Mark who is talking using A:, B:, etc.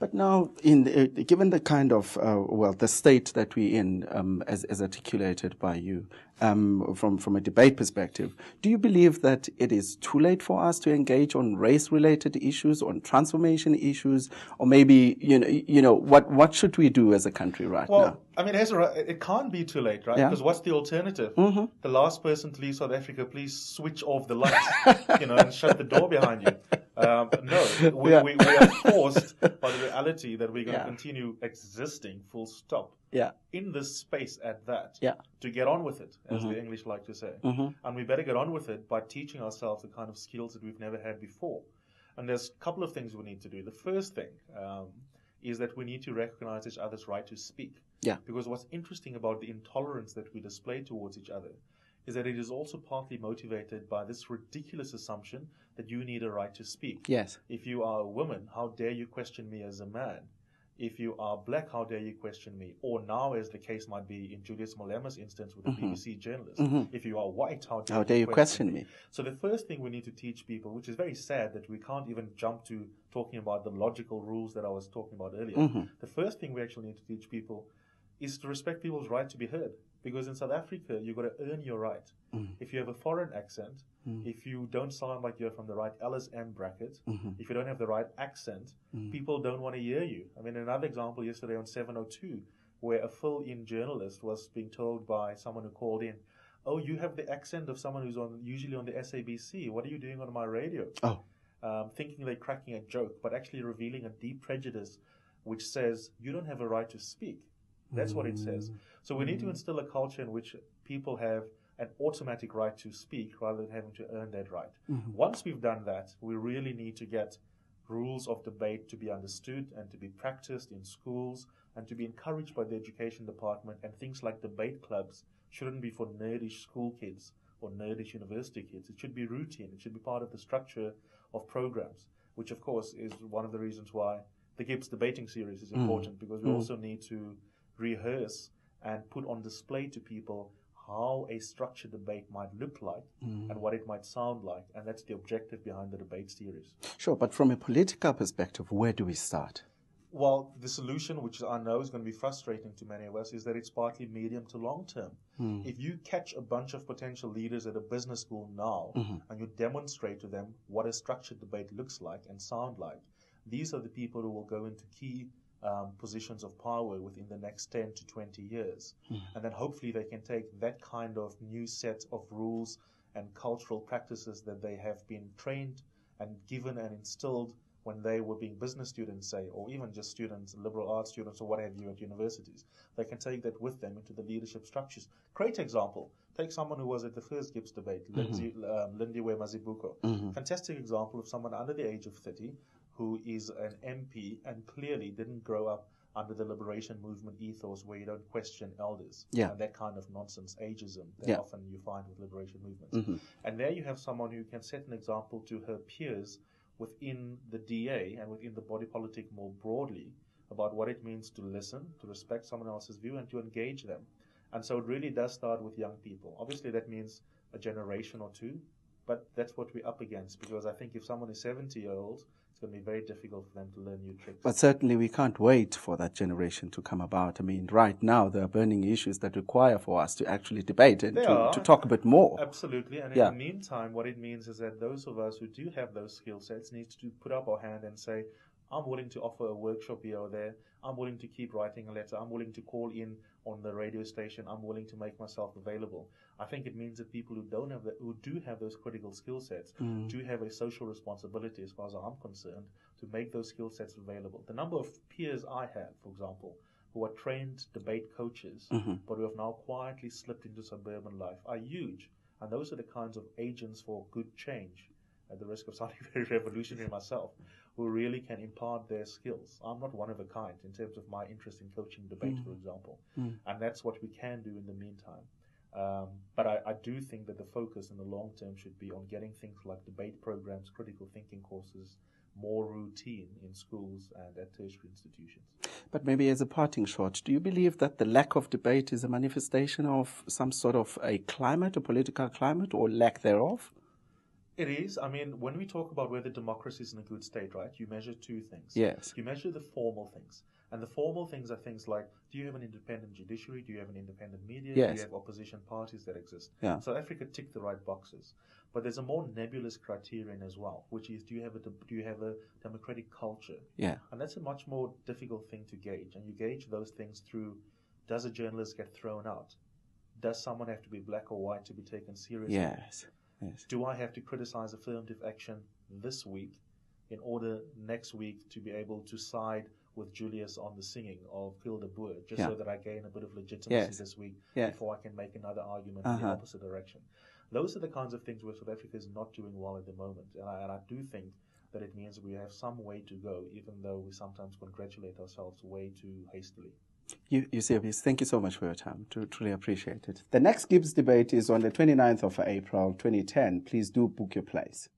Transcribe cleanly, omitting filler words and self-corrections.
A: But now, given the kind of, the state that we're in, as articulated by you, from a debate perspective, do you believe that it is too late for us to engage on race-related issues, on transformation issues, or maybe, what should we do as a country right now?
B: Well, I mean, it can't be too late, right?
A: Yeah.
B: Because what's the alternative?
A: Mm-hmm.
B: The last person to leave South Africa, please switch off the lights, and shut the door behind you. We are forced by the reality that we're going to continue existing, full stop, in this space at that, to get on with it, as the English like to say. And we better get on with it by teaching ourselves the kind of skills that we've never had before. And there's a couple of things we need to do. The first thing is that we need to recognize each other's right to speak.
A: Yeah.
B: Because what's interesting about the intolerance that we display towards each other is that it is also partly motivated by this ridiculous assumption that you need a right to speak.
A: Yes.
B: If you are a woman, how dare you question me as a man? If you are black, how dare you question me? Or now, as the case might be in Julius Malema's instance with the BBC journalist, if you are white, how dare you question me? So the first thing we need to teach people, which is very sad that we can't even jump to talking about the logical rules that I was talking about earlier. The first thing we actually need to teach people is to respect people's right to be heard. Because in South Africa, you've got to earn your right. If you have a foreign accent, if you don't sound like you're from the right LSM bracket, if you don't have the right accent, people don't want to hear you. I mean, another example yesterday on 702, where a fill-in journalist was being told by someone who called in, "Oh, you have the accent of someone who's usually on the SABC. What are you doing on my radio?" Thinking they're cracking a joke, but actually revealing a deep prejudice which says, you don't have a right to speak. That's what it says. So we need to instill a culture in which people have an automatic right to speak rather than having to earn that right. Once we've done that, we really need to get rules of debate to be understood and to be practiced in schools and to be encouraged by the education department. And things like debate clubs shouldn't be for nerdish school kids or nerdish university kids. It should be routine. It should be part of the structure of programs, which of course is one of the reasons why the GIBS debating series is important, because we also need to rehearse and put on display to people how a structured debate might look like and what it might sound like. And that's the objective behind the debate series.
A: Sure, but from a political perspective, where do we start?
B: Well, the solution, which I know is going to be frustrating to many of us, is that it's partly medium to long term. If you catch a bunch of potential leaders at a business school now and you demonstrate to them what a structured debate looks like and sound like, these are the people who will go into key positions of power within the next 10 to 20 years. And then hopefully they can take that kind of new set of rules and cultural practices that they have been trained and given and instilled when they were being business students, say, or even just students, liberal arts students or what have you at universities. They can take that with them into the leadership structures. Great example. Take someone who was at the first GIBS debate, Lindiwe Mazibuko. Fantastic example of someone under the age of 30 who is an MP and clearly didn't grow up under the liberation movement ethos where you don't question elders. And that kind of nonsense, ageism, that often you find with liberation movements. And there you have someone who can set an example to her peers within the DA and within the body politic more broadly about what it means to listen, to respect someone else's view, and to engage them. And so it really does start with young people. Obviously that means a generation or two, but that's what we're up against, because I think if someone is 70-year-old, it's going to be very difficult for them to learn new tricks.
A: But certainly we can't wait for that generation to come about. I mean, right now there are burning issues that require for us to actually debate and to talk a bit more.
B: Absolutely. And in the meantime, what it means is that those of us who do have those skill sets need to put up our hand and say, I'm willing to offer a workshop here or there. I'm willing to keep writing a letter. I'm willing to call in on the radio station. I'm willing to make myself available. I think it means that people who do have those critical skill sets do have a social responsibility, as far as I'm concerned, to make those skill sets available. The number of peers I have, for example, who are trained debate coaches, but who have now quietly slipped into suburban life are huge. And those are the kinds of agents for good change, at the risk of sounding very revolutionary myself, who really can impart their skills. I'm not one of a kind in terms of my interest in coaching debate, for example. And that's what we can do in the meantime. But I do think that the focus in the long term should be on getting things like debate programs, critical thinking courses, more routine in schools and at tertiary institutions.
A: But maybe as a parting shot, do you believe that the lack of debate is a manifestation of some sort of a climate, a political climate, or lack thereof?
B: It is. I mean, when we talk about whether democracy is in a good state, right, you measure two things.
A: Yes.
B: You measure the formal things. And the formal things are things like, do you have an independent judiciary? Do you have an independent media?
A: Yes.
B: Do you have opposition parties that exist?
A: Yeah.
B: South Africa ticked the right boxes. But there's a more nebulous criterion as well, which is, do you have a democratic culture?
A: Yeah.
B: And that's a much more difficult thing to gauge. And you gauge those things through, does a journalist get thrown out? Does someone have to be black or white to be taken seriously?
A: Yes. Yes.
B: Do I have to criticize affirmative action this week in order next week to be able to side with Julius on the singing of Kill the Boer, just so that I gain a bit of legitimacy this week before I can make another argument in the opposite direction? Those are the kinds of things where South Africa is not doing well at the moment. And I do think that it means we have some way to go, even though we sometimes congratulate ourselves way too hastily.
A: Eusebius, thank you so much for your time. Truly appreciate it. The next GIBS debate is on the 29th of April, 2010. Please do book your place.